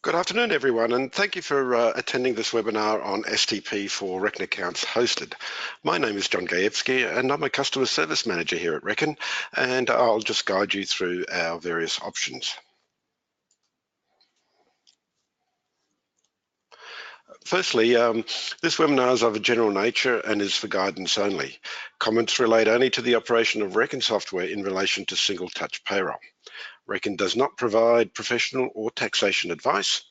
Good afternoon, everyone, and thank you for attending this webinar on STP for Reckon Accounts Hosted. My name is John Gajewski, and I'm a Customer Service Manager here at Reckon, and I'll just guide you through our various options. Firstly, this webinar is of a general nature and is for guidance only. Comments relate only to the operation of Reckon software in relation to single touch payroll. Reckon does not provide professional or taxation advice,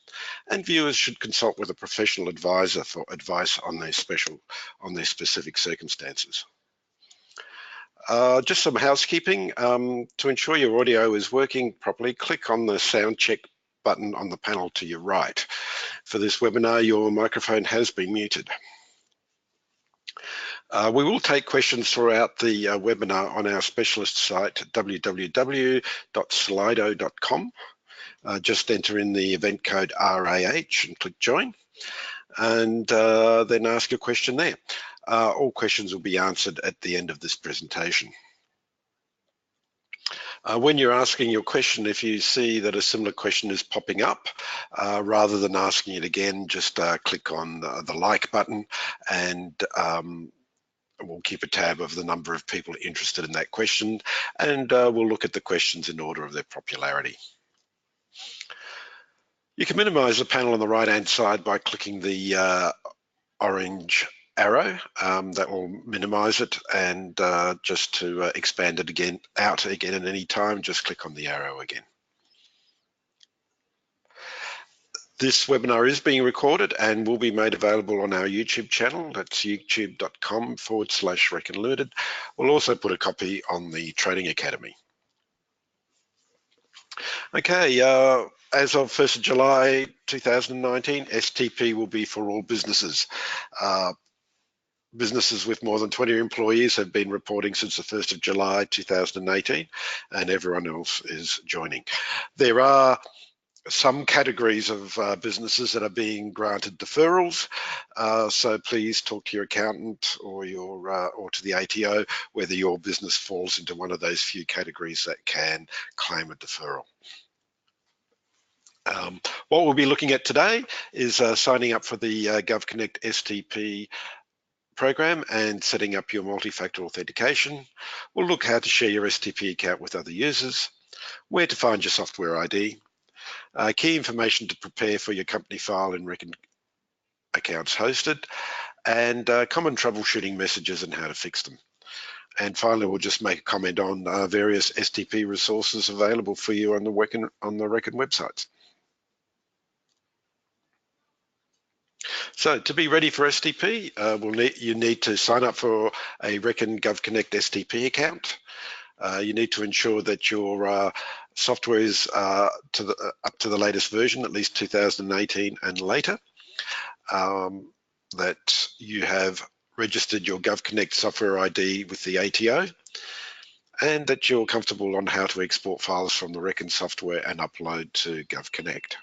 and viewers should consult with a professional advisor for advice on their specific circumstances. Just some housekeeping. To ensure your audio is working properly, click on the sound check button on the panel to your right. For this webinar, your microphone has been muted. We will take questions throughout the webinar on our specialist site, www.slido.com. Just enter in the event code RAH and click join, and then ask your question there. All questions will be answered at the end of this presentation. When you're asking your question, if you see that a similar question is popping up, rather than asking it again, just click on the like button, and we'll keep a tab of the number of people interested in that question, and we'll look at the questions in order of their popularity. You can minimize the panel on the right-hand side by clicking the orange arrow. That will minimize it, and just to expand it out again at any time, just click on the arrow again. This webinar is being recorded and will be made available on our YouTube channel. That's youtube.com/Reckon Limited. We'll also put a copy on the Trading Academy. Okay, as of 1st of July 2019, STP will be for all businesses. Businesses with more than 20 employees have been reporting since the 1st of July 2018, and everyone else is joining. There are some categories of businesses that are being granted deferrals, so please talk to your accountant or to the ATO whether your business falls into one of those few categories that can claim a deferral. What we'll be looking at today is signing up for the GovConnect STP program and setting up your multi-factor authentication. We'll look how to share your STP account with other users, where to find your software ID, key information to prepare for your company file in Reckon Accounts Hosted, and common troubleshooting messages and how to fix them. And finally, we'll just make a comment on various STP resources available for you on the Reckon websites. So to be ready for STP, you need to sign up for a Reckon GovConnect STP account. You need to ensure that your software is up to the latest version, at least 2018 and later, that you have registered your GovConnect software ID with the ATO, and that you're comfortable on how to export files from the Reckon software and upload to GovConnect.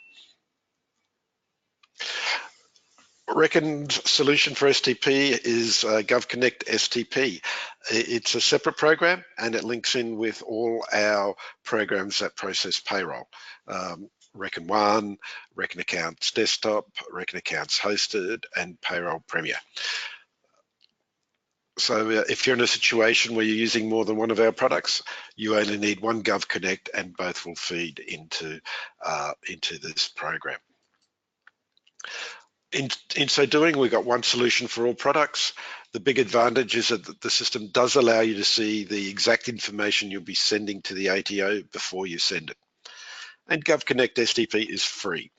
Reckon's solution for STP is GovConnect STP. It's a separate program, and it links in with all our programs that process payroll. Reckon One, Reckon Accounts Desktop, Reckon Accounts Hosted, and Payroll Premier. So if you're in a situation where you're using more than one of our products, you only need one GovConnect, and both will feed into this program. In so doing, we've got one solution for all products. The big advantage is that the system does allow you to see the exact information you'll be sending to the ATO before you send it. And GovConnect STP is free.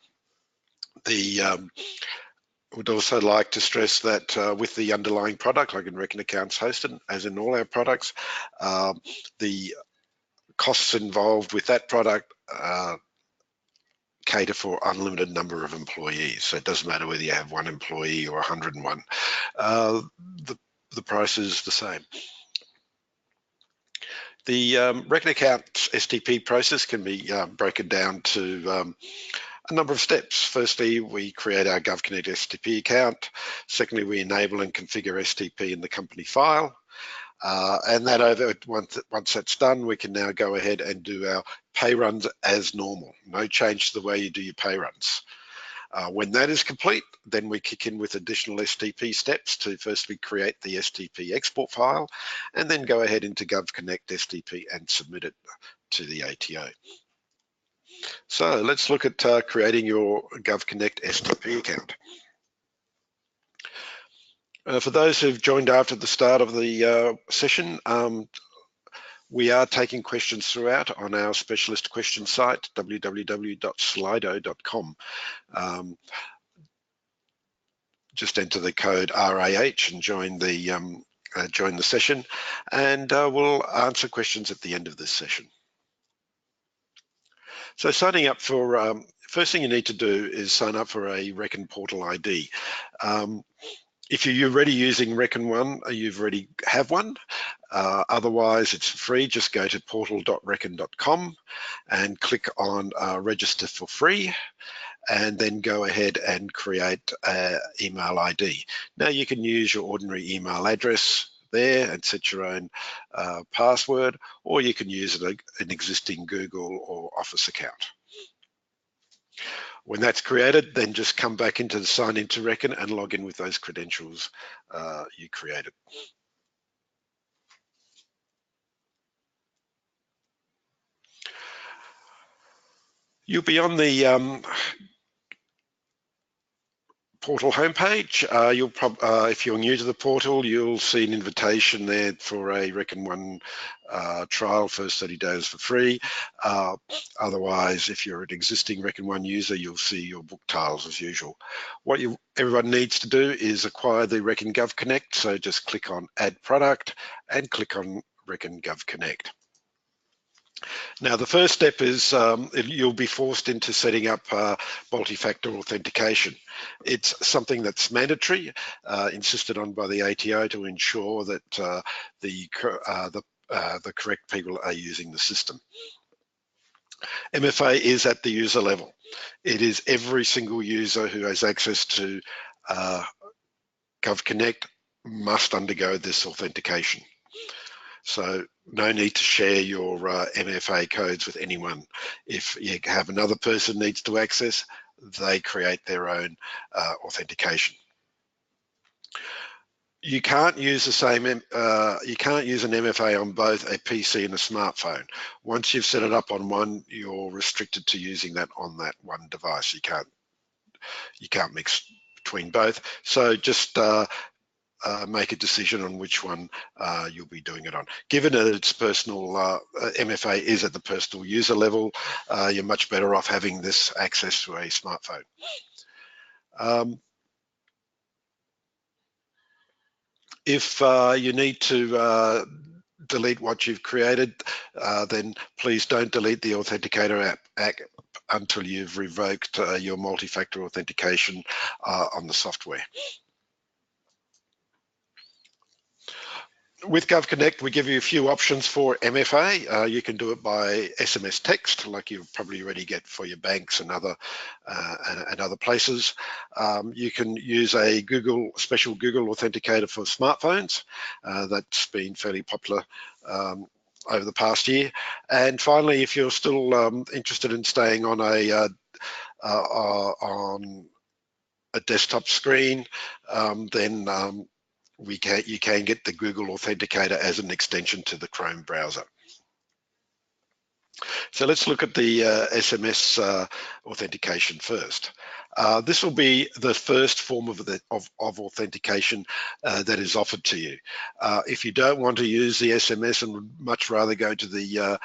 Would also like to stress that with the underlying product, like in Reckon Accounts Hosted, as in all our products, the costs involved with that product cater for unlimited number of employees. So it doesn't matter whether you have one employee or 101. The price is the same. The Reckon Accounts STP process can be broken down to a number of steps. Firstly, we create our GovConnect STP account. Secondly, we enable and configure STP in the company file. And once that's done, we can now go ahead and do our pay runs as normal. No change to the way you do your pay runs. When that is complete, then we kick in with additional STP steps to firstly create the STP export file and then go ahead into GovConnect STP and submit it to the ATO. So let's look at creating your GovConnect STP account. For those who've joined after the start of the session, we are taking questions throughout on our specialist question site, www.slido.com. Just enter the code RAH and join the session, and we'll answer questions at the end of this session. So signing up for, first thing you need to do is sign up for a Reckon Portal ID. If you're already using Reckon One, you've already have one. Otherwise, it's free. Just go to portal.reckon.com and click on register for free, and then go ahead and create an email ID. Now you can use your ordinary email address there and set your own password, or you can use an existing Google or Office account. When that's created, then just come back into the sign into Reckon and log in with those credentials you created. You'll be on the portal homepage. If you're new to the portal, you'll see an invitation there for a Reckon One trial, first 30 days for free. Otherwise, if you're an existing Reckon One user, you'll see your book tiles as usual. What everyone needs to do is acquire the Reckon GovConnect, so just click on Add Product and click on Reckon GovConnect. Now, the first step is you'll be forced into setting up multi-factor authentication. It's something that's mandatory, insisted on by the ATO to ensure that the correct people are using the system. MFA is at the user level. It is every single user who has access to GovConnect must undergo this authentication. So no need to share your MFA codes with anyone. If you have another person needs to access, they create their own authentication. You can't use the same. You can't use an MFA on both a PC and a smartphone. Once you've set it up on one, you're restricted to using that on that one device. You can't mix between both. So just make a decision on which one you'll be doing it on. Given that it's personal, MFA is at the personal user level, you're much better off having this access to a smartphone. If you need to delete what you've created, then please don't delete the Authenticator app until you've revoked your multi-factor authentication on the software. With GovConnect, we give you a few options for MFA. You can do it by SMS text, like you probably already get for your banks and other places. You can use a special Google Authenticator for smartphones. That's been fairly popular over the past year. And finally, if you're still interested in staying on a desktop screen, then you can get the Google Authenticator as an extension to the Chrome browser. So let's look at the SMS authentication first. This will be the first form of authentication that is offered to you. If you don't want to use the SMS and would much rather go to the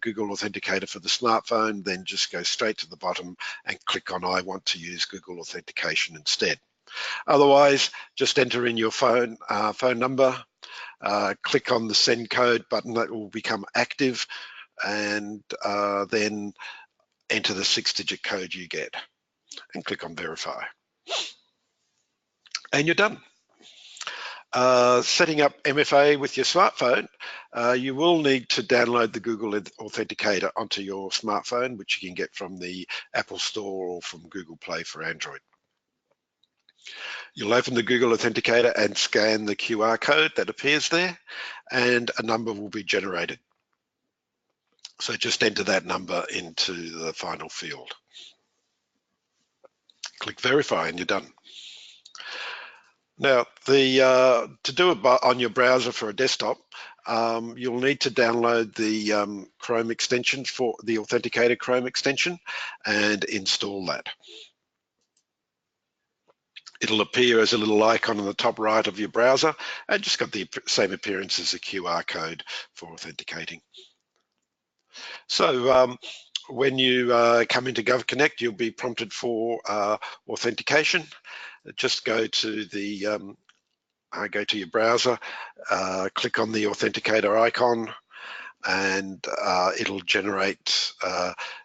Google Authenticator for the smartphone, then just go straight to the bottom and click on I want to use Google Authentication instead. Otherwise, just enter in your phone number, click on the send code button that will become active, and then enter the 6-digit code you get and click on verify. And you're done. Setting up MFA with your smartphone, you will need to download the Google Authenticator onto your smartphone, which you can get from the Apple Store or from Google Play for Android. You'll open the Google Authenticator and scan the QR code that appears there, and a number will be generated. So just enter that number into the final field. Click verify and you're done. Now, to do it on your browser for a desktop, you'll need to download the Chrome extension for the Authenticator Chrome extension and install that. It'll appear as a little icon on the top right of your browser and just got the same appearance as a QR code for authenticating. So when you come into GovConnect, you'll be prompted for authentication. Just go to the go to your browser, click on the authenticator icon, and it'll generate,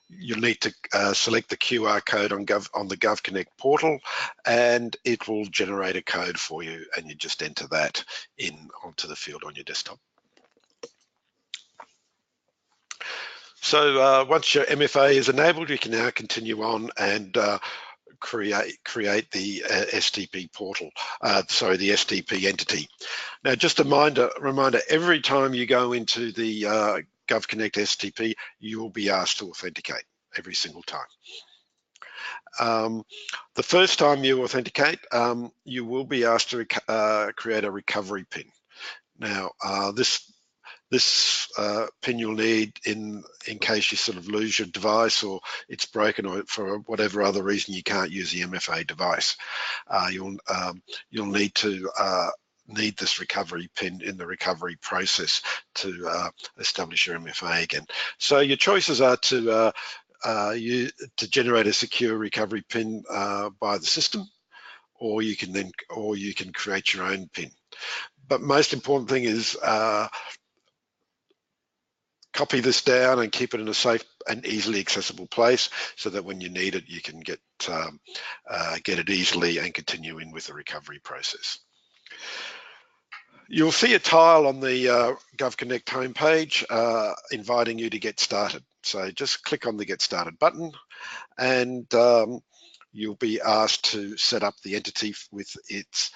you'll need to select the QR code on the GovConnect portal, and it will generate a code for you, and you just enter that in onto the field on your desktop. So once your MFA is enabled, you can now continue on and create the STP portal, sorry, the STP entity. Now, just a reminder, every time you go into the GovConnect STP, you will be asked to authenticate every single time. The first time you authenticate, you will be asked to create a recovery PIN. Now, this PIN you'll need in case you sort of lose your device or it's broken or for whatever other reason you can't use the MFA device. You'll need this recovery PIN in the recovery process to establish your MFA again. So your choices are to generate a secure recovery PIN by the system, or you can create your own PIN. But most important thing is copy this down and keep it in a safe and easily accessible place so that when you need it, you can get it easily and continue in with the recovery process. You'll see a tile on the GovConnect homepage inviting you to get started. So just click on the Get Started button, and you'll be asked to set up the entity with its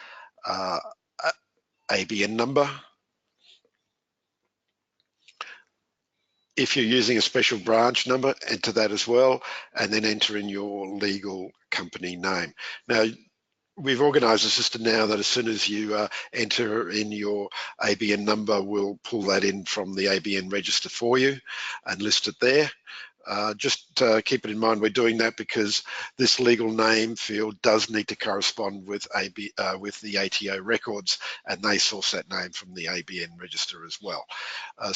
ABN number. If you're using a special branch number, enter that as well, and then enter in your legal company name. Now, we've organised a system now that as soon as you enter in your ABN number, we'll pull that in from the ABN register for you and list it there. Just keep it in mind, we're doing that because this legal name field does need to correspond with the ATO records, and they source that name from the ABN register as well. The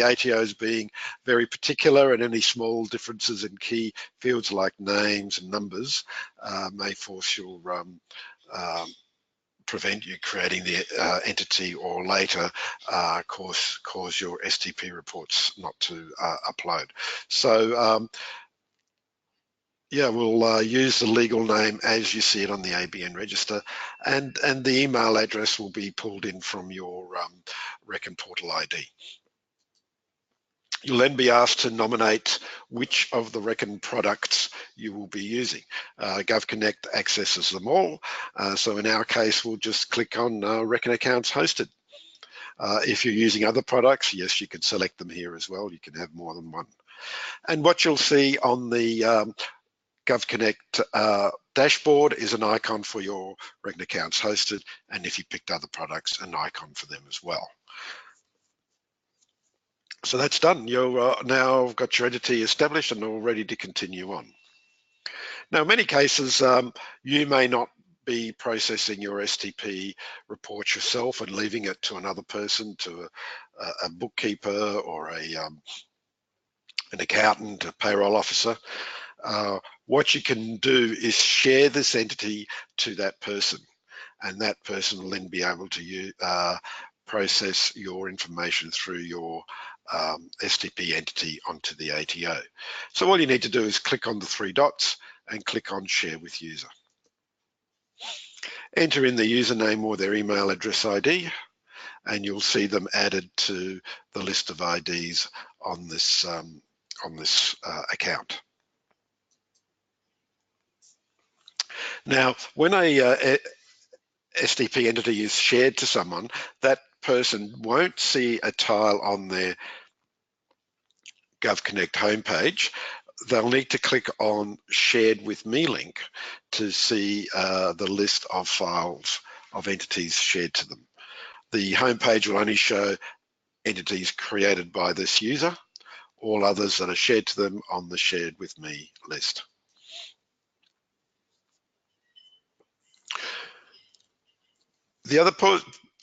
ATOs being very particular, and any small differences in key fields like names and numbers may force your prevent you creating the entity, or later cause your STP reports not to upload. So yeah, we'll use the legal name as you see it on the ABN register, and the email address will be pulled in from your Reckon Portal ID. You'll then be asked to nominate which of the Reckon products you will be using. GovConnect accesses them all. So in our case, we'll just click on Reckon Accounts Hosted. If you're using other products, yes, you can select them here as well. You can have more than one. And what you'll see on the GovConnect dashboard is an icon for your Reckon Accounts Hosted, and if you picked other products, an icon for them as well. So that's done. You're now got your entity established and all ready to continue on. Now, in many cases, you may not be processing your STP report yourself and leaving it to another person, to a bookkeeper or an accountant, a payroll officer. What you can do is share this entity to that person, and that person will then be able to process your information through your STP entity onto the ATO. So all you need to do is click on the three dots and click on Share with User. Enter in the username or their email address ID, and you'll see them added to the list of IDs on this account. Now, when a STP entity is shared to someone, that person won't see a tile on their GovConnect homepage they'll need to click on Shared with Me link to see the list of files of entities shared to them. The homepage will only show entities created by this user, all others that are shared to them on the Shared with Me list. The other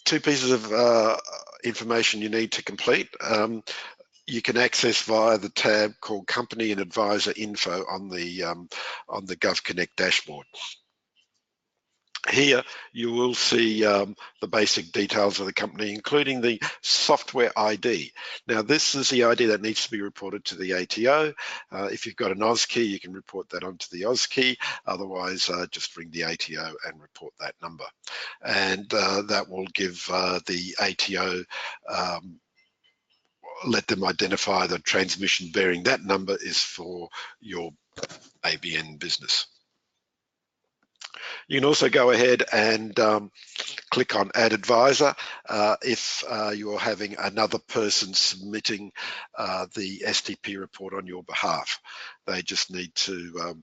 two pieces of information you need to complete, you can access via the tab called Company and Advisor Info on the GovConnect dashboard. Here you will see the basic details of the company, including the software ID. Now this is the ID that needs to be reported to the ATO. If you've got an Oz key, you can report that onto the Oz key. Otherwise, just ring the ATO and report that number. And that will give the ATO, let them identify the transmission bearing that number is for your ABN business. You can also go ahead and click on Add Advisor if you're having another person submitting the STP report on your behalf. They just need to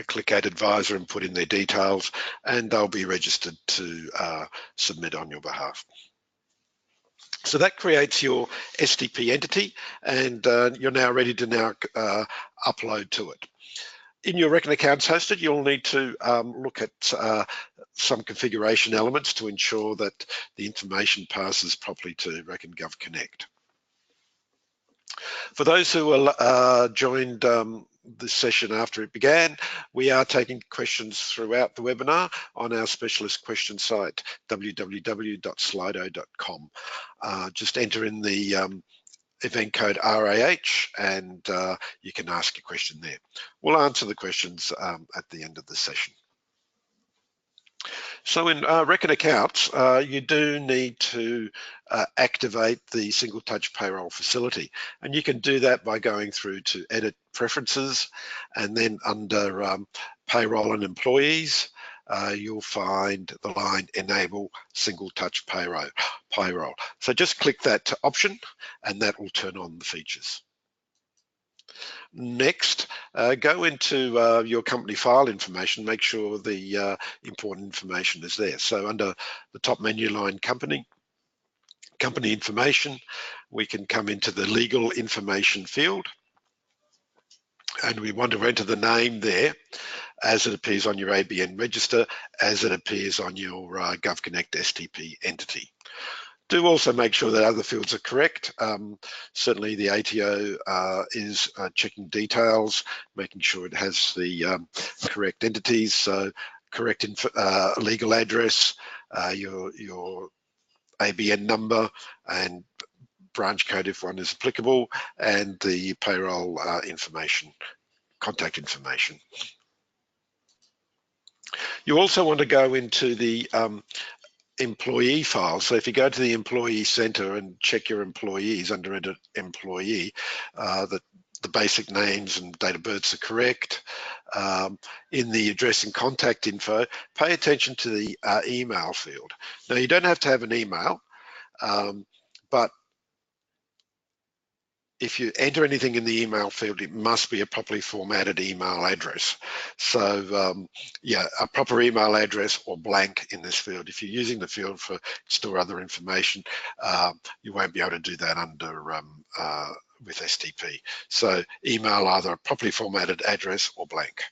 click Add Advisor and put in their details, and they'll be registered to submit on your behalf. So that creates your STP entity, and you're now ready to upload to it. In your Reckon accounts hosted, you'll need to look at some configuration elements to ensure that the information passes properly to Reckon Gov Connect. For those who joined this session after it began, we are taking questions throughout the webinar on our specialist question site, www.slido.com. Just enter in the event code RAH and you can ask a question there. We'll answer the questions at the end of the session. So in Reckon accounts, you do need to activate the single touch payroll facility, and you can do that by going through to edit preferences, and then under payroll and employees, you'll find the line enable single touch payroll. So just click that option and that will turn on the features. Next, go into your company file information, make sure the important information is there. So under the top menu line company information, we can come into the legal information field, and we want to enter the name there as it appears on your ABN register, as it appears on your GovConnect STP entity. Do also make sure that other fields are correct. Certainly the ATO is checking details, making sure it has the correct entities, so correct legal address, your ABN number and branch code if one is applicable, and the payroll information, contact information. You also want to go into the employee file. So if you go to the employee center and check your employees under Edit Employee, the basic names and date of births are correct. In the address and contact info, pay attention to the email field. Now you don't have to have an email, but if you enter anything in the email field, it must be a properly formatted email address. So yeah, a proper email address or blank in this field. If you're using the field for store other information, you won't be able to do that under with STP. So email either a properly formatted address or blank.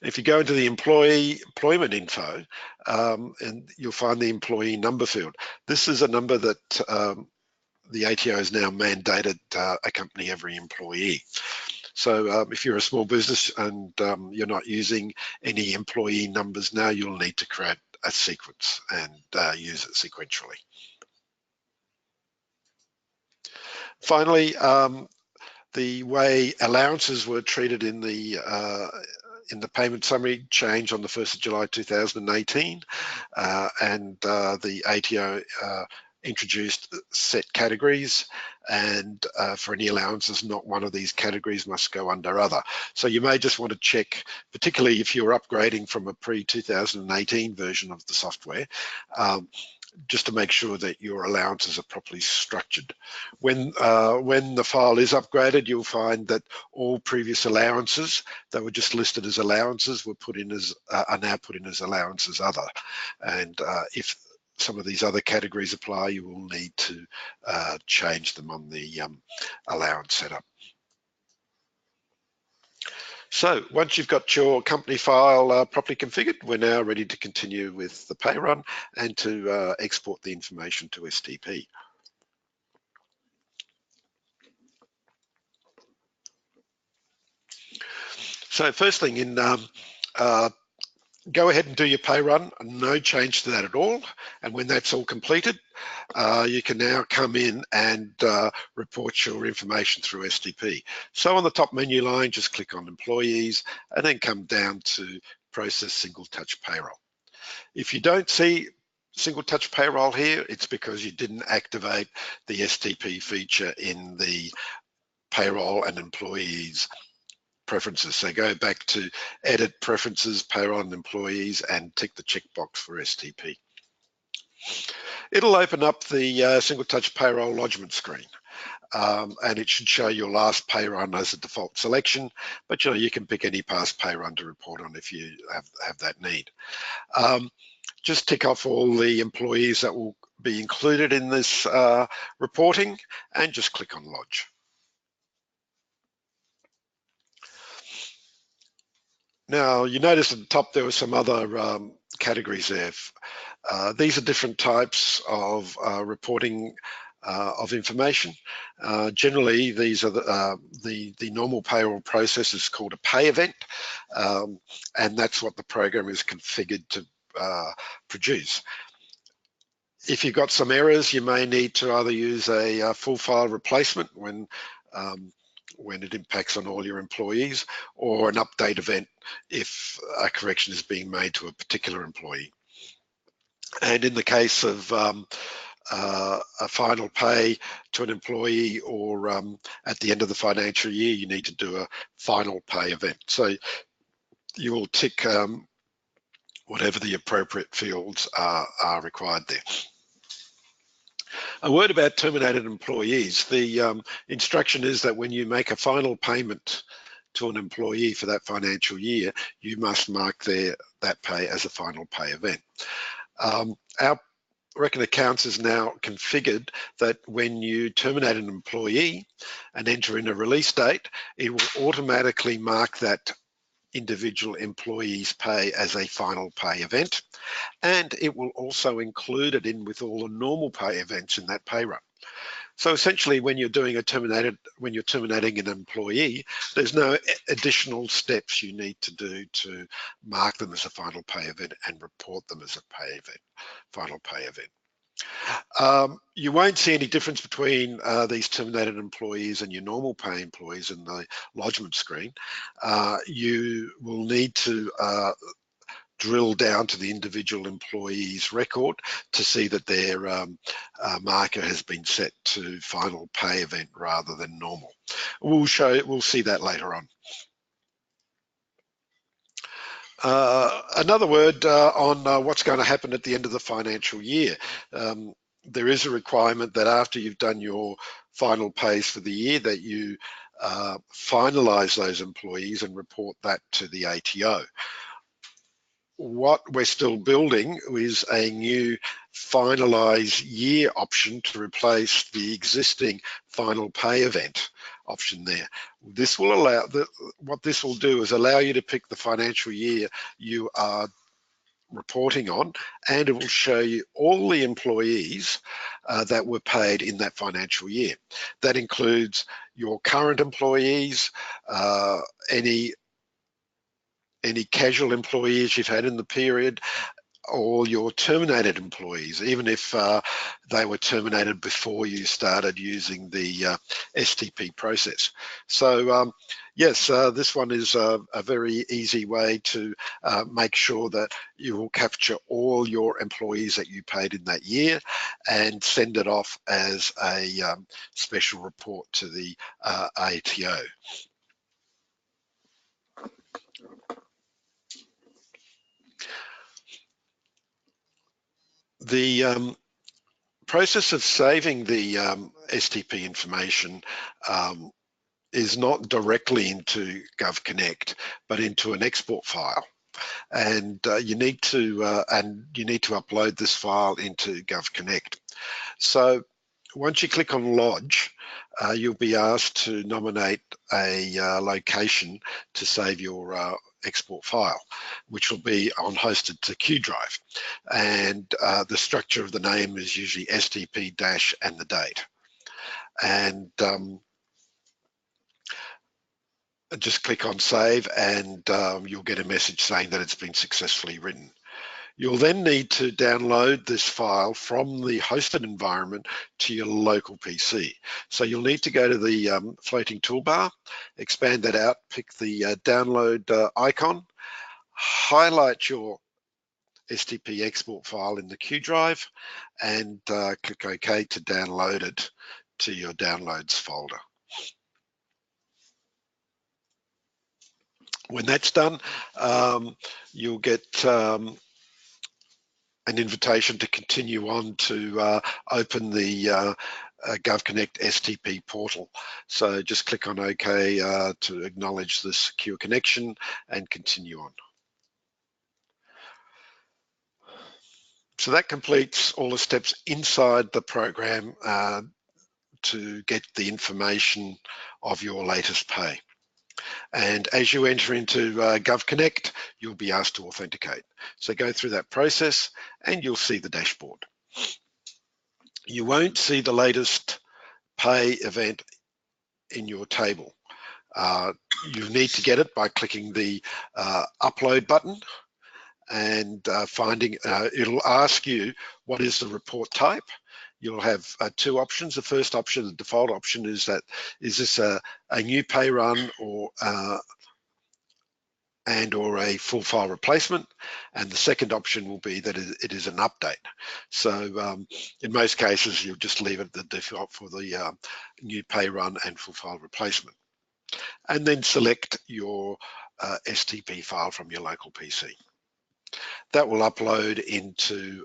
If you go into the employment info, and you'll find the employee number field. This is a number that the ATO has now mandated accompany every employee. So if you're a small business and you're not using any employee numbers now, you'll need to create a sequence and use it sequentially. Finally, the way allowances were treated in the payment summary changed on the 1st of July 2018, and the ATO introduced set categories, and for any allowances, not one of these categories must go under other. So you may just want to check, particularly if you're upgrading from a pre-2018 version of the software, just to make sure that your allowances are properly structured. When the file is upgraded, you'll find that all previous allowances that were just listed as allowances were put in as are now put in as allowances other. And if some of these other categories apply, you will need to change them on the allowance setup. So once you've got your company file properly configured, we're now ready to continue with the pay run and to export the information to STP. So first thing, go ahead and do your pay run, no change to that at all. And when that's all completed, you can now come in and report your information through STP. So on the top menu line, just click on employees and then come down to process single touch payroll. If you don't see single touch payroll here, it's because you didn't activate the STP feature in the payroll and employees preferences. So go back to edit preferences, payroll and employees, and tick the checkbox for STP. It'll open up the single touch payroll lodgement screen. And it should show your last pay run as a default selection, but you can pick any past pay run to report on if you have that need. Just tick off all the employees that will be included in this reporting and just click on Lodge. Now, you notice at the top there were some other categories there. These are different types of reporting of information. Generally, these are the normal payroll process is called a pay event, and that's what the program is configured to produce. If you've got some errors, you may need to either use a full file replacement when it impacts on all your employees, or an update event if a correction is being made to a particular employee. And in the case of a final pay to an employee, or at the end of the financial year, you need to do a final pay event. So you will tick whatever the appropriate fields are required there. A word about terminated employees. The instruction is that when you make a final payment to an employee for that financial year, you must mark that pay as a final pay event. Our Reckon Accounts is now configured that when you terminate an employee and enter in a release date, it will automatically mark that individual employee's pay as a final pay event, and it will also include it in with all the normal pay events in that pay run. So essentially, when you're terminating an employee, there's no additional steps you need to do to mark them as a final pay event and report them as a final pay event. You won't see any difference between these terminated employees and your normal pay employees in the lodgement screen. You will need to drill down to the individual employee's record to see that their marker has been set to final pay event rather than normal. We'll see that later on. Another word on what's going to happen at the end of the financial year. There is a requirement that after you've done your final pays for the year, that you finalise those employees and report that to the ATO. What we're still building is a new finalise year option to replace the existing final pay event option there. This will allow, what this will do is allow you to pick the financial year you are reporting on, and it will show you all the employees that were paid in that financial year. That includes your current employees, any casual employees you've had in the period, or your terminated employees, even if they were terminated before you started using the STP process. So Yes, this one is a very easy way to make sure that you will capture all your employees that you paid in that year and send it off as a special report to the ATO. The process of saving the STP information is not directly into GovConnect, but into an export file. And you need to upload this file into GovConnect. So once you click on Lodge, you'll be asked to nominate a location to save your export file, which will be on hosted to Q Drive. And the structure of the name is usually STP dash and the date. And just click on Save, and you'll get a message saying that it's been successfully written. You'll then need to download this file from the hosted environment to your local PC. So you'll need to go to the floating toolbar, expand that out, pick the download icon, highlight your STP export file in the Q drive, and click OK to download it to your downloads folder. When that's done, you'll get an invitation to continue on to open the GovConnect STP portal. So just click on OK to acknowledge the secure connection and continue on. So that completes all the steps inside the program to get the information of your latest pay. And as you enter into GovConnect, you'll be asked to authenticate. So go through that process and you'll see the dashboard. You won't see the latest pay event in your table. You need to get it by clicking the upload button and finding, it'll ask you what is the report type. You'll have two options. The first option, the default option, is this a new pay run or a full file replacement, and the second option will be that it is an update. So in most cases, you'll just leave it the default for the new pay run and full file replacement, and then select your STP file from your local PC. That will upload into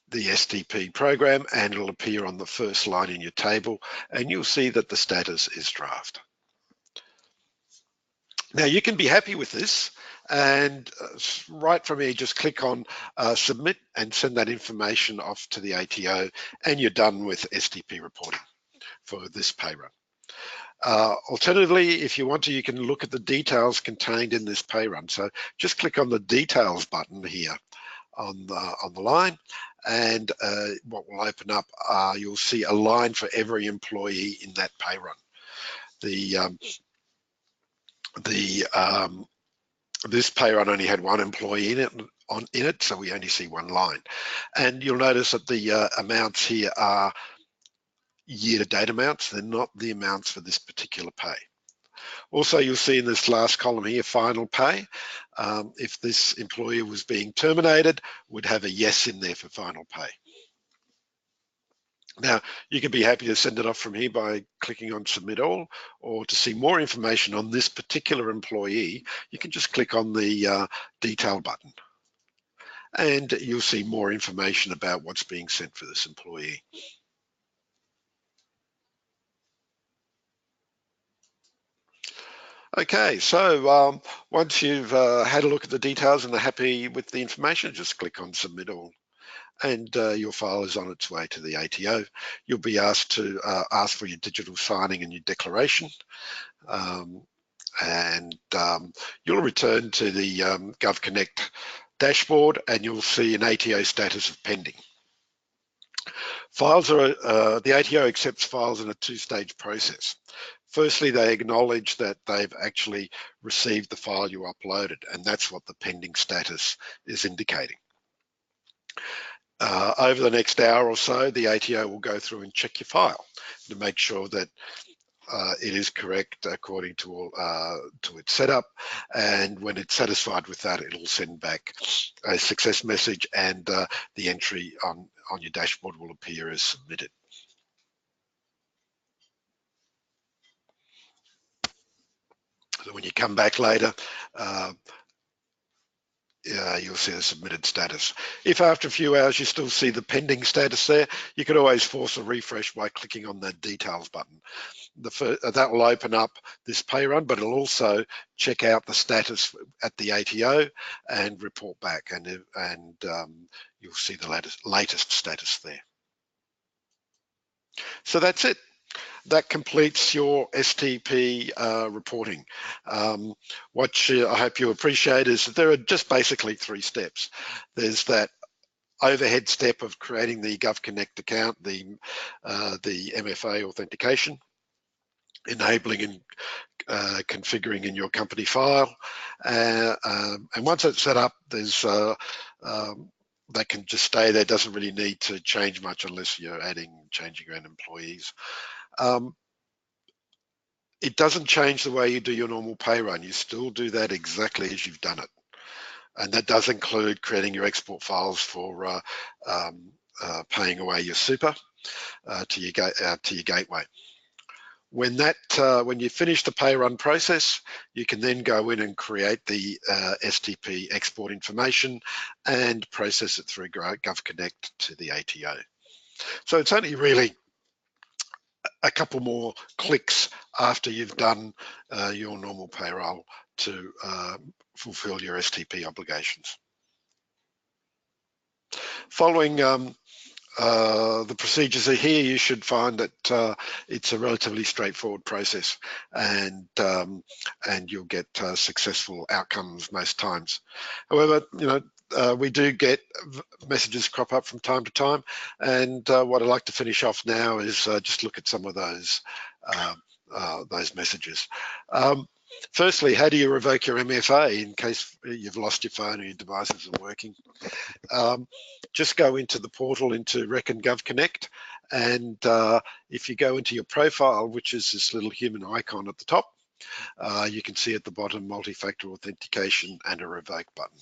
the STP program, and it'll appear on the first line in your table, and you'll see that the status is draft. Now you can be happy with this, and right from here just click on submit and send that information off to the ATO, and you're done with STP reporting for this pay run. Alternatively, if you want to, you can look at the details contained in this pay run. So just click on the details button here on the line, and what will open up, you'll see a line for every employee in that pay run. This pay run only had one employee in it, so we only see one line. And you'll notice that the amounts here are year-to-date amounts. They're not the amounts for this particular pay. Also, you'll see in this last column here, final pay. If this employee was being terminated, would have a yes in there for final pay. Now, you can be happy to send it off from here by clicking on Submit All, or to see more information on this particular employee, you can just click on the Detail button, and you'll see more information about what's being sent for this employee. Okay, so once you've had a look at the details and are happy with the information, just click on Submit All, and your file is on its way to the ATO. You'll be asked to ask for your digital signing and your declaration, and you'll return to the GovConnect dashboard, and you'll see an ATO status of pending. Files are, the ATO accepts files in a two-stage process. Firstly, they acknowledge that they've actually received the file you uploaded, and that's what the pending status is indicating. Over the next hour or so, the ATO will go through and check your file to make sure that it is correct according to all to its setup, and when it's satisfied with that, it'll send back a success message, and the entry on your dashboard will appear as submitted. So when you come back later, you'll see the submitted status. If after a few hours you still see the pending status there, you could always force a refresh by clicking on the details button. That will open up this pay run, but it'll also check out the status at the ATO and report back, and you'll see the latest status there. So that's it. That completes your STP reporting. What I hope you appreciate is that there are just basically 3 steps. There's that overhead step of creating the GovConnect account, the MFA authentication, enabling and configuring in your company file, and once it's set up, there's that can just stay there. Doesn't really need to change much unless you're changing around employees. It doesn't change the way you do your normal pay run. You still do that exactly as you've done it. And that does include creating your export files for paying away your super to your gateway. When you finish the pay run process, you can then go in and create the STP export information and process it through GovConnect to the ATO. So it's only really a couple more clicks after you've done your normal payroll to fulfill your STP obligations. Following the procedures are here, you should find that it's a relatively straightforward process, and you'll get successful outcomes most times. However, we do get messages crop up from time to time, and what I'd like to finish off now is just look at some of those messages. Firstly, how do you revoke your MFA in case you've lost your phone or your device isn't working? Just go into the portal, into Reckon GovConnect, and if you go into your profile, which is this little human icon at the top, you can see at the bottom multi-factor authentication and a revoke button.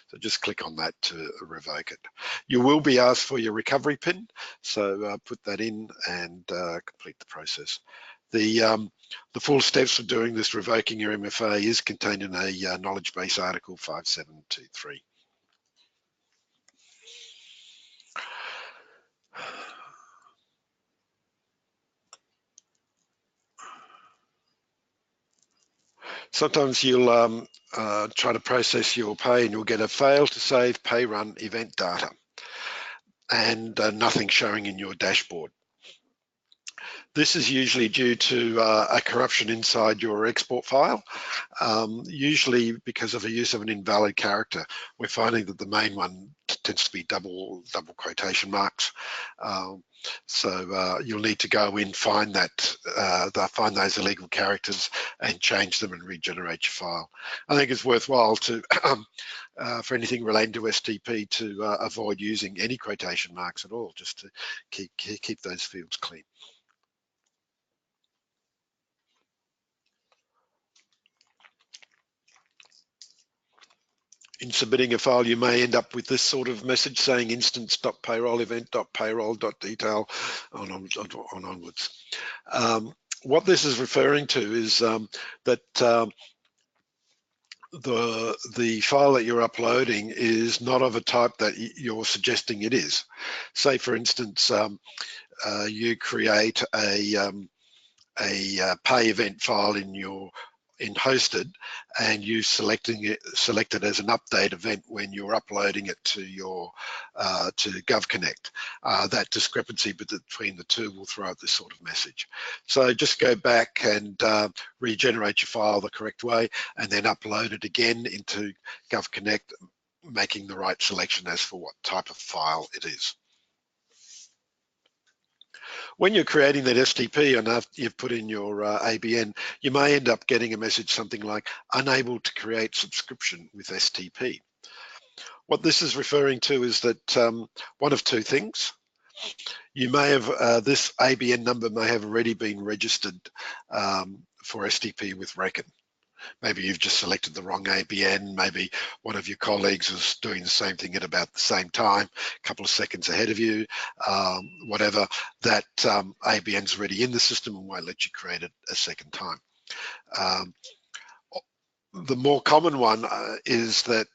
So just click on that to revoke it. You will be asked for your recovery PIN, so put that in and complete the process. The full steps for doing this revoking your MFA is contained in a knowledge base article 5723. Sometimes you'll try to process your pay and you'll get a fail to save pay run event data and nothing showing in your dashboard. This is usually due to a corruption inside your export file, usually because of a use of an invalid character. We're finding that the main one tends to be double quotation marks. So you'll need to go in, find those illegal characters and change them and regenerate your file. I think it's worthwhile to, for anything relating to STP, to avoid using any quotation marks at all, just to keep those fields clean. In submitting a file, you may end up with this sort of message saying instance.payroll.event.payroll.detail on onwards. What this is referring to is that the file that you're uploading is not of a type that you're suggesting it is. Say, for instance, you create a pay event file in hosted, and you select it as an update event when you're uploading it to your to GovConnect. That discrepancy between the two will throw out this sort of message. So just go back and regenerate your file the correct way, and then upload it again into GovConnect, making the right selection as for what type of file it is. When you're creating that STP and after you've put in your ABN, you may end up getting a message something like unable to create subscription with STP. What this is referring to is that one of two things. You may have, this ABN number may have already been registered for STP with Reckon. Maybe you've just selected the wrong ABN. Maybe one of your colleagues was doing the same thing at about the same time, a couple of seconds ahead of you, whatever. That ABN's already in the system and won't let you create it a second time. The more common one is that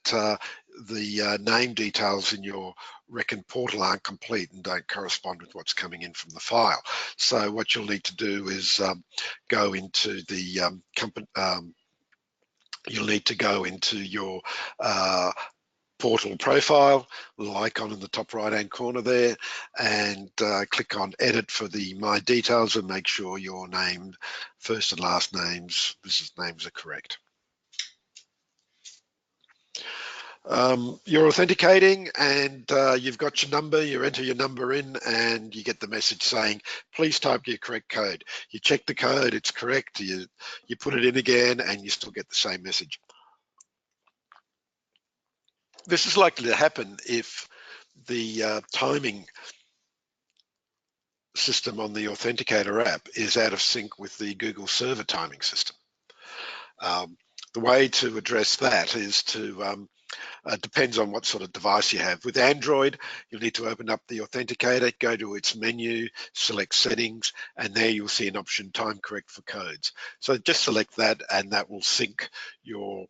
the name details in your Reckon portal aren't complete and don't correspond with what's coming in from the file. So what you'll need to do is go into the company. You'll need to go into your portal profile, little icon in the top right-hand corner there, and click on Edit for the My Details and make sure your name, first and last names, business names are correct. You're authenticating and you've got your number, you enter your number in and you get the message saying, please type your correct code. You check the code, it's correct, you put it in again and you still get the same message. This is likely to happen if the timing system on the Authenticator app is out of sync with the Google server timing system. The way to address that is to depends on what sort of device you have. With Android, you'll need to open up the Authenticator, go to its menu, select Settings, and there you'll see an option, Time Correct for Codes. So just select that and that will sync your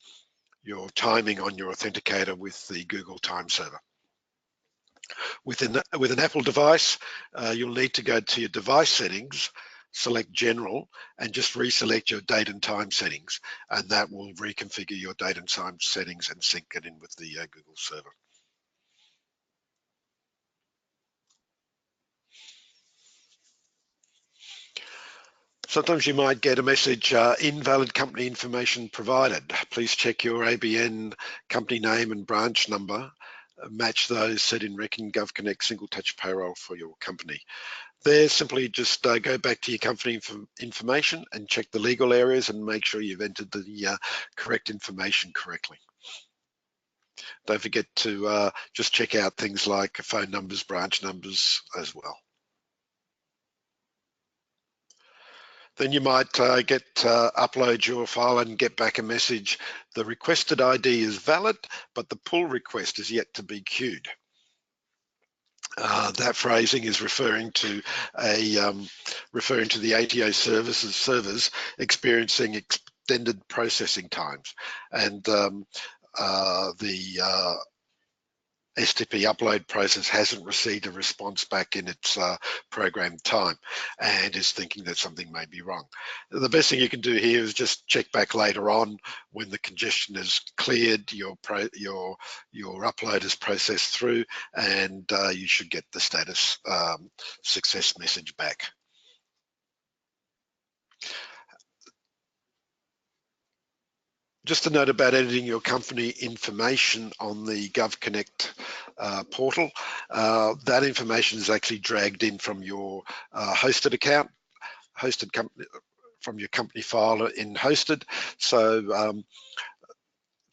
timing on your Authenticator with the Google Time Server. With an Apple device, you'll need to go to your device settings, select General, and just reselect your date and time settings, and that will reconfigure your date and time settings and sync it in with the Google server. Sometimes you might get a message, invalid company information provided. Please check your ABN company name and branch number. Match those set in Reckon GovConnect Single Touch Payroll for your company. There, simply just go back to your company information and check the legal areas and make sure you've entered the correct information correctly. Don't forget to just check out things like phone numbers, branch numbers as well. Then you might upload your file and get back a message. The requested ID is valid, but the pull request is yet to be queued. That phrasing is referring to the ATO servers experiencing extended processing times, and the STP upload process hasn't received a response back in its programmed time and is thinking that something may be wrong. The best thing you can do here is just check back later on when the congestion is cleared, your upload is processed through, and you should get the status success message back. Just a note about editing your company information on the GovConnect portal. That information is actually dragged in from your hosted account, from your company file in hosted. So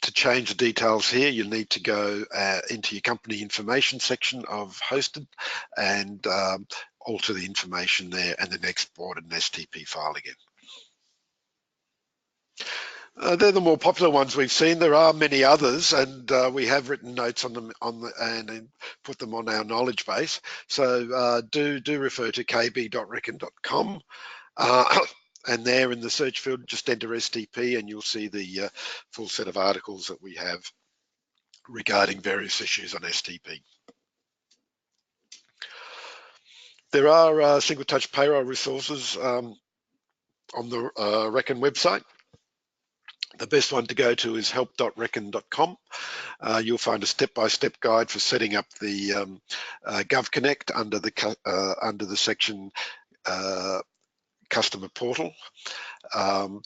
to change the details here, you'll need to go into your company information section of hosted and alter the information there and then export an STP file again. They're the more popular ones we've seen. There are many others, and we have written notes on them and put them on our knowledge base. So do refer to kb.reckon.com, and there in the search field, just enter STP, and you'll see the full set of articles that we have regarding various issues on STP. There are single touch payroll resources on the Reckon website. The best one to go to is help.reckon.com. You'll find a step-by-step guide for setting up the GovConnect under the section Customer Portal.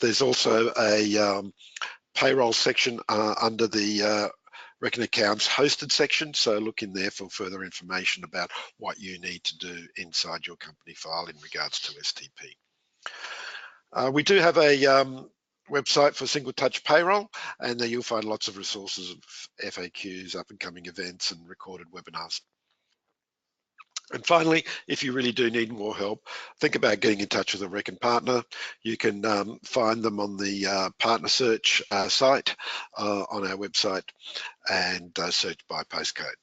There's also a payroll section under the Reckon Accounts hosted section, so look in there for further information about what you need to do inside your company file in regards to STP. We do have a website for single touch payroll, and there you'll find lots of resources of FAQs, up and coming events and recorded webinars. And finally, if you really do need more help, think about getting in touch with a Reckon partner. You can find them on the partner search site on our website and search by postcode.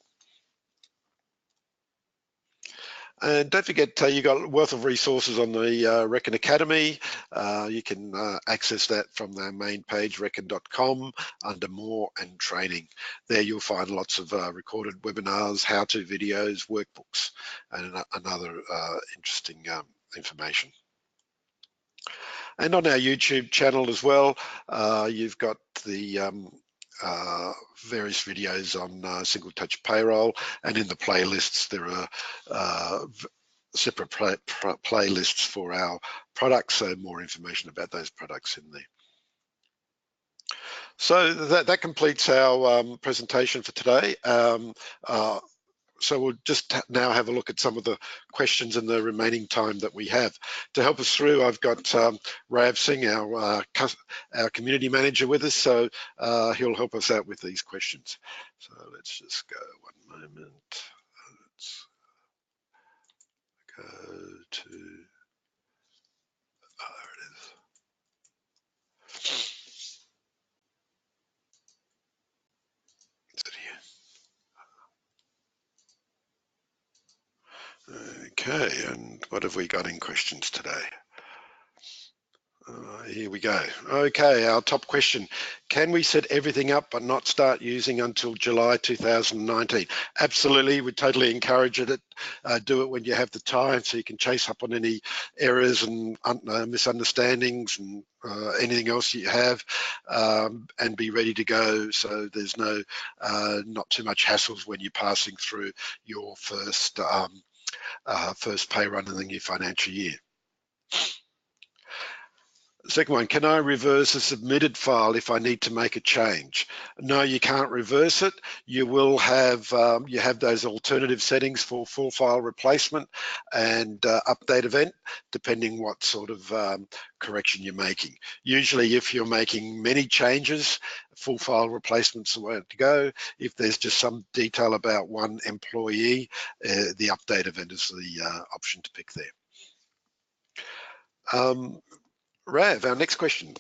And don't forget, you've got a wealth of resources on the Reckon Academy. You can access that from their main page, reckon.com, under More and Training. There you'll find lots of recorded webinars, how-to videos, workbooks, and other interesting information. And on our YouTube channel as well, you've got the various videos on single touch payroll, and in the playlists there are separate playlists for our products, so more information about those products in there. So that completes our presentation for today. So we'll just now have a look at some of the questions in the remaining time that we have. To help us through, I've got Rav Singh, our community manager, with us, so he'll help us out with these questions. So let's just go one moment. Let's go to, there it is. Is it here? Okay, and what have we got in questions today? Here we go. Okay, our top question. Can we set everything up but not start using until July 2019? Absolutely, we totally encourage it. Do it when you have the time so you can chase up on any errors and misunderstandings and anything else you have, and be ready to go so there's not too much hassles when you're passing through your first pay run in the new financial year. Second one, can I reverse a submitted file if I need to make a change? No, you can't reverse it. You will have you have those alternative settings for full file replacement and update event, depending what sort of correction you're making. Usually, if you're making many changes, full file replacement's the way to go. If there's just some detail about one employee, the update event is the option to pick there. Rav, our next question.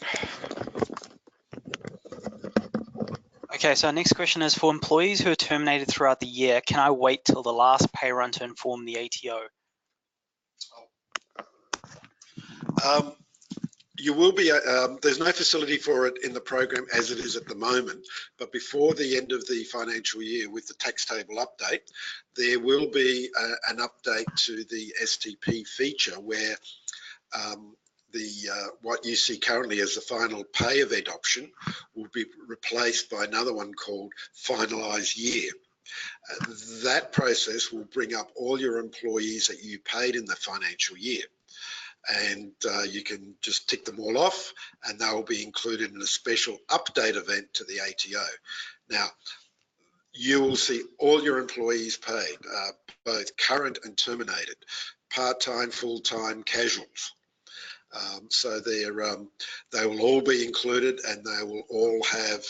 Okay, so our next question is, for employees who are terminated throughout the year, can I wait till the last pay run to inform the ATO? You will be, there's no facility for it in the program as it is at the moment, but before the end of the financial year with the tax table update, there will be an update to the STP feature where what you see currently as the final pay event option will be replaced by another one called finalise year. That process will bring up all your employees that you paid in the financial year, and you can just tick them all off and they will be included in a special update event to the ATO. Now, you will see all your employees paid, both current and terminated, part-time, full-time, casuals. So they will all be included, and they will all have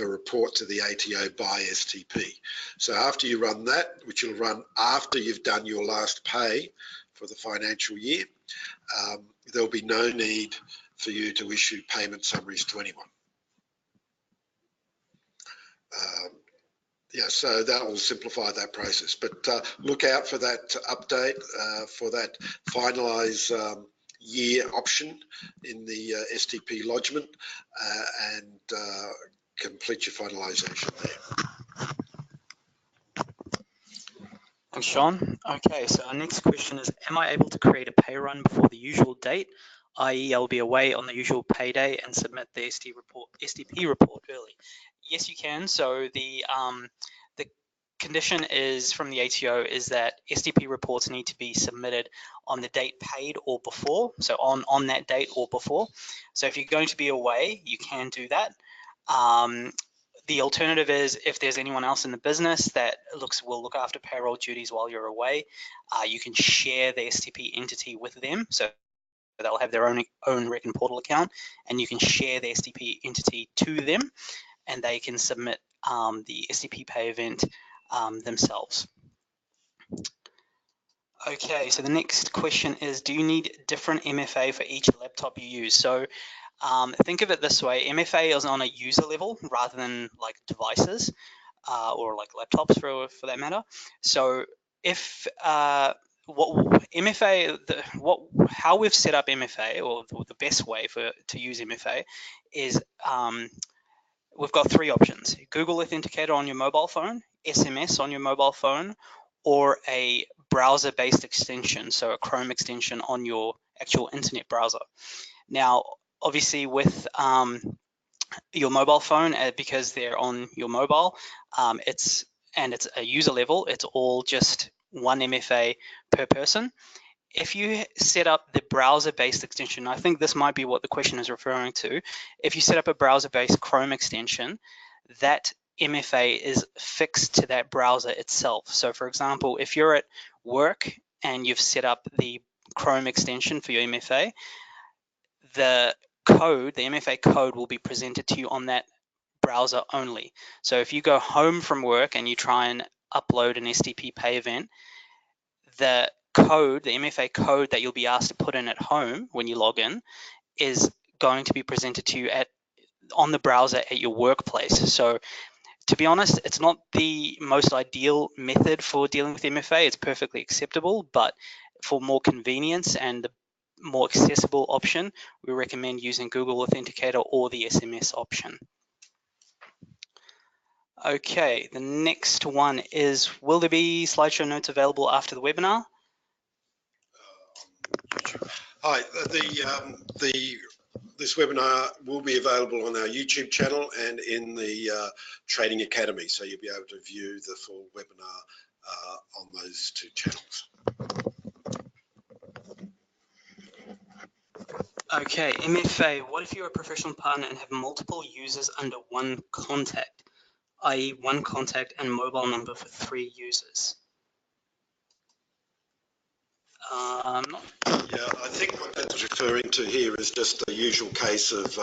a report to the ATO by STP. So after you run that, which you'll run after you've done your last pay for the financial year, there'll be no need for you to issue payment summaries to anyone. Yeah, so that will simplify that process. But look out for that update for that finalise year option in the STP lodgement, and complete your finalisation there. Thanks, Sean. Okay, so our next question is, am I able to create a pay run before the usual date, i.e. I'll be away on the usual payday and submit the STP report early? Yes, you can. So the condition is from the ATO is that STP reports need to be submitted on the date paid or before, so on that date or before. So if you're going to be away, you can do that. The alternative is, if there's anyone else in the business that will look after payroll duties while you're away, you can share the STP entity with them. So they'll have their own Reckon portal account, and you can share the STP entity to them, and they can submit the STP pay event themselves. Okay, so the next question is, do you need different MFA for each laptop you use? So think of it this way, MFA is on a user level rather than like devices or like laptops for that matter. So if what MFA, how we've set up MFA, or the best way to use MFA is we've got three options: Google Authenticator on your mobile phone, SMS on your mobile phone, or a browser-based extension, so a Chrome extension on your actual internet browser. Now, obviously, with your mobile phone, because they're on your mobile, it's a user level, it's all just one MFA per person. If you set up the browser-based extension, I think this might be what the question is referring to. If you set up a browser-based Chrome extension, that MFA is fixed to that browser itself. So for example, if you're at work and you've set up the Chrome extension for your MFA, the MFA code will be presented to you on that browser only. So if you go home from work and you try and upload an STP pay event, the MFA code that you'll be asked to put in at home when you log in is going to be presented to you on the browser at your workplace. So to be honest, it's not the most ideal method for dealing with MFA. It's perfectly acceptable, but for more convenience and the more accessible option, we recommend using Google Authenticator or the SMS option. Okay, the next one is, will there be slideshow notes available after the webinar? Hi, this webinar will be available on our YouTube channel and in the Trading Academy, so you'll be able to view the full webinar on those two channels. Okay, MFA, what if you're a professional partner and have multiple users under one contact, i.e. one contact and mobile number for 3 users? Yeah, I think what that's referring to here is just the usual case of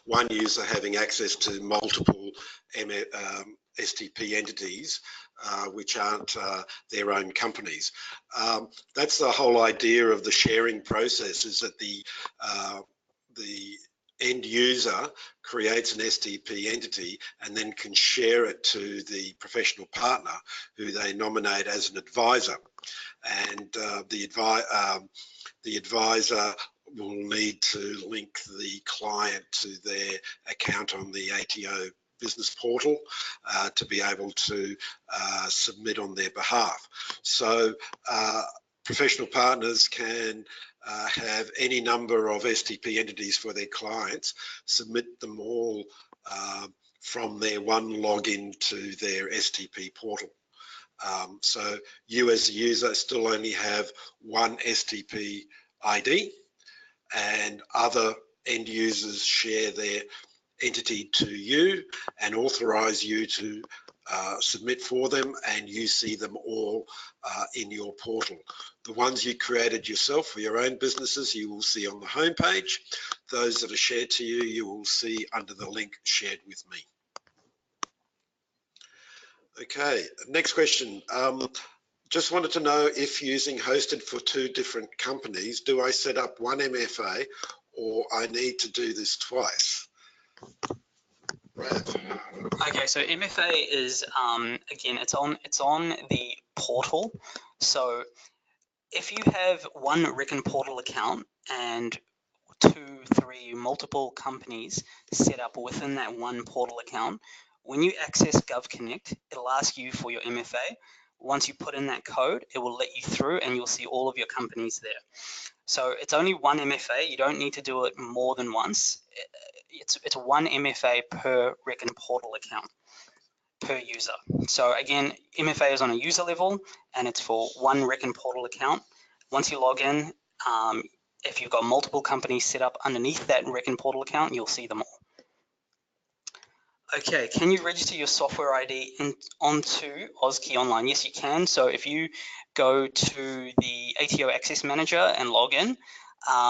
one user having access to multiple STP entities, which aren't their own companies. That's the whole idea of the sharing process, is that the end user creates an STP entity and then can share it to the professional partner who they nominate as an advisor. And the advisor will need to link the client to their account on the ATO business portal to be able to submit on their behalf. So professional partners can have any number of STP entities for their clients, submit them all from their one login to their STP portal. So you as a user still only have one STP ID, and other end users share their entity to you and authorize you to submit for them, and you see them all in your portal. The ones you created yourself for your own businesses, you will see on the home page. Those that are shared to you, you will see under the link shared with me. Okay, next question. Just wanted to know if using hosted for 2 different companies, do I set up one MFA or I need to do this twice? Right. Okay, so MFA is again, it's on the portal. So if you have one Reckon portal account and 2, 3, multiple companies set up within that one portal account, when you access GovConnect, it'll ask you for your MFA. Once you put in that code, it will let you through and you'll see all of your companies there. So it's only one MFA. You don't need to do it more than once. It's one MFA per Reckon portal account per user. So again, MFA is on a user level and it's for one Reckon portal account. Once you log in, if you've got multiple companies set up underneath that Reckon portal account, you'll see them all. Okay, can you register your software ID onto AusKey Online? Yes, you can. So if you go to the ATO Access Manager and log in,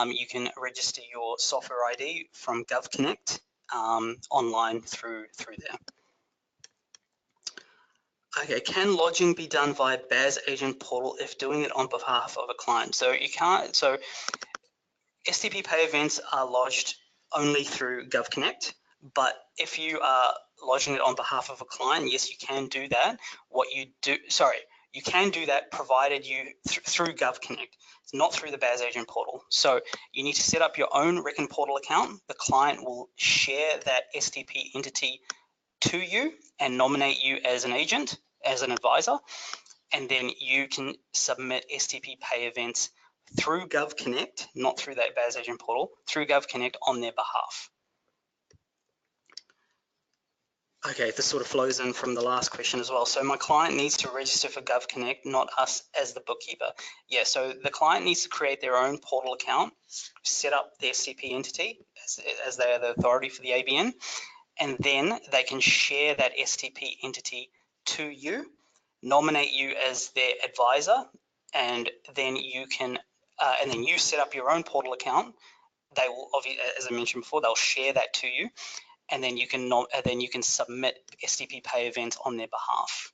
you can register your software ID from GovConnect online through there. Okay, can lodging be done via BAS agent portal if doing it on behalf of a client? So you can't. So STP pay events are lodged only through GovConnect, but if you are lodging it on behalf of a client, yes, you can do that. You can do that provided you through GovConnect. It's not through the BAS agent portal. So you need to set up your own Reckon portal account. The client will share that STP entity to you and nominate you as an agent, as an advisor, and then you can submit STP pay events through GovConnect, not through that BAS agent portal, through GovConnect on their behalf. Okay, this sort of flows in from the last question as well. So my client needs to register for GovConnect, not us as the bookkeeper. Yeah, so the client needs to create their own portal account, set up their STP entity as they are the authority for the ABN, and then they can share that STP entity to you, nominate you as their advisor, and then you can and then you set up your own portal account. They will, as I mentioned before, they'll share that to you, and then you can submit STP pay events on their behalf.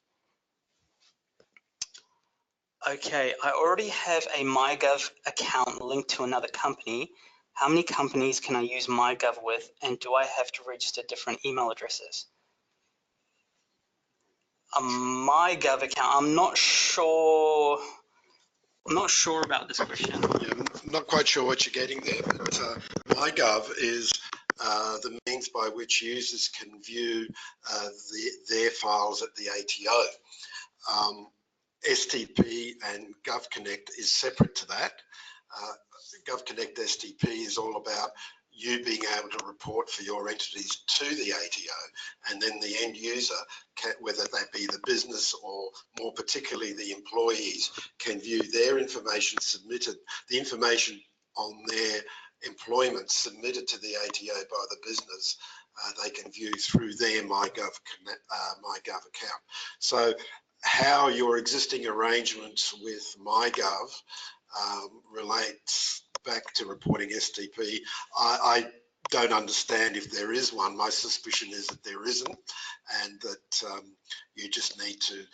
Okay, I already have a MyGov account linked to another company. How many companies can I use MyGov with, and do I have to register different email addresses? A MyGov account. I'm not sure about this question. Yeah, I'm not quite sure what you're getting there, but MyGov is the means by which users can view their files at the ATO. STP and GovConnect is separate to that. GovConnect STP is all about you being able to report for your entities to the ATO, and then the end user, whether they be the business or more particularly the employees, can view their information submitted, the information on their employment submitted to the ATO by the business, they can view through their MyGov account. So how your existing arrangements with MyGov relates back to reporting STP, I don't understand if there is one. My suspicion is that there isn't, and that you just need to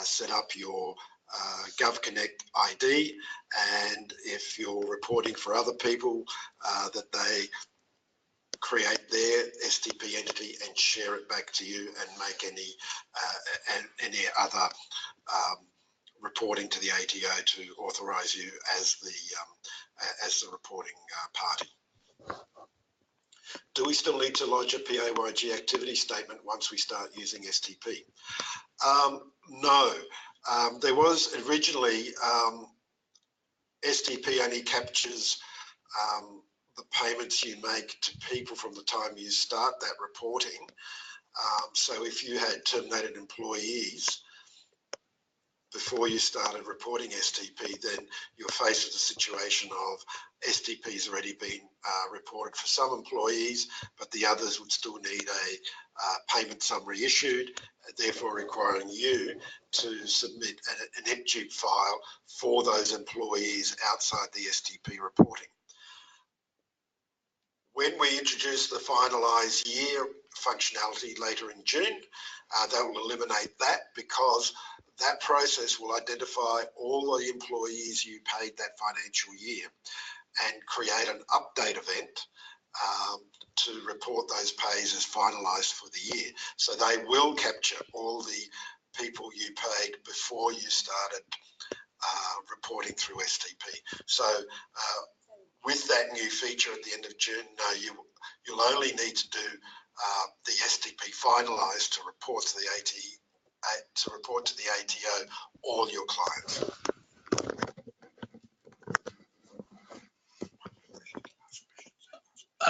set up your GovConnect ID, and if you're reporting for other people, that they create their STP entity and share it back to you and make any other reporting to the ATO to authorise you as the reporting party. Do we still need to lodge a PAYG activity statement once we start using STP? No. There was originally STP only captures the payments you make to people from the time you start that reporting. So if you had terminated employees before you started reporting STP, then you're faced with a situation of STP's already been reported for some employees, but the others would still need a payment summary issued, therefore requiring you to submit an EPGIB file for those employees outside the STP reporting. When we introduce the finalised year functionality later in June, that will eliminate that, because that process will identify all the employees you paid that financial year and create an update event to report those pays as finalised for the year. So they will capture all the people you paid before you started reporting through STP. So with that new feature at the end of June, no, you'll only need to do the STP finalised to report to the ATO all your clients.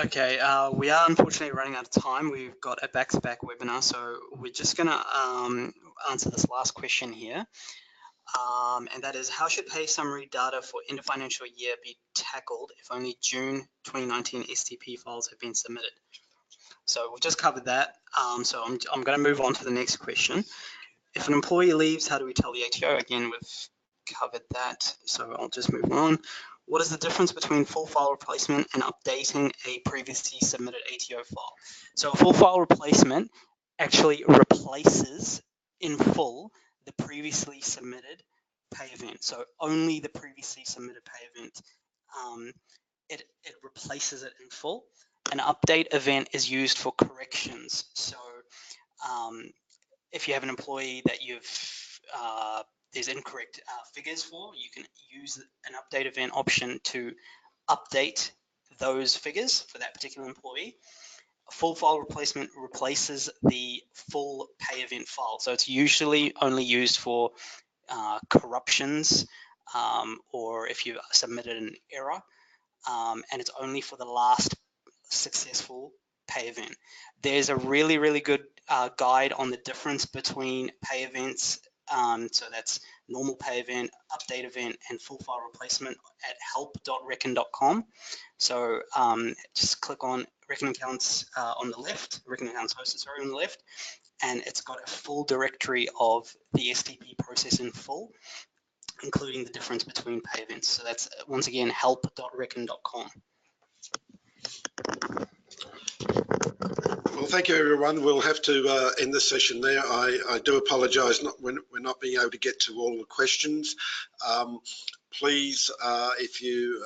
Okay, we are unfortunately running out of time. We've got a back-to-back webinar, so we're just going to answer this last question here. And that is, how should pay summary data for end of financial year be tackled if only June 2019 STP files have been submitted? So we've just covered that. So I'm going to move on to the next question. If an employee leaves, how do we tell the ATO? Again, we've covered that, so I'll just move on. What is the difference between full file replacement and updating a previously submitted ATO file? So a full file replacement actually replaces in full the previously submitted pay event. So only the previously submitted pay event, it replaces it in full. An update event is used for corrections. So if you have an employee that there's incorrect figures for, you can use an update event option to update those figures for that particular employee. A full file replacement replaces the full pay event file. So it's usually only used for corruptions or if you submitted an error, and it's only for the last successful pay event. There's a really, really good guide on the difference between pay events. So that's normal pay event, update event, and full file replacement at help.reckon.com. So just click on Reckon Accounts on the left, Reckon Accounts hosted, sorry, on the left, and it's got a full directory of the STP process in full, including the difference between pay events. So that's, once again, help.reckon.com. Well, thank you, everyone. We'll have to end this session there. I do apologise, we're not being able to get to all the questions. Please, if you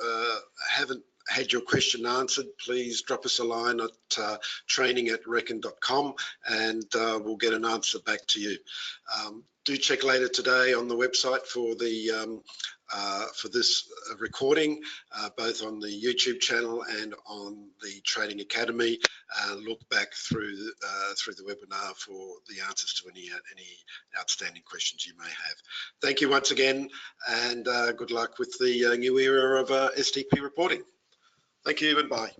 haven't had your question answered, please drop us a line at training@reckon.com and we'll get an answer back to you. Do check later today on the website for the for this recording, both on the YouTube channel and on the Training Academy. Look back through the webinar for the answers to any outstanding questions you may have. Thank you once again, and good luck with the new era of STP reporting. Thank you and bye.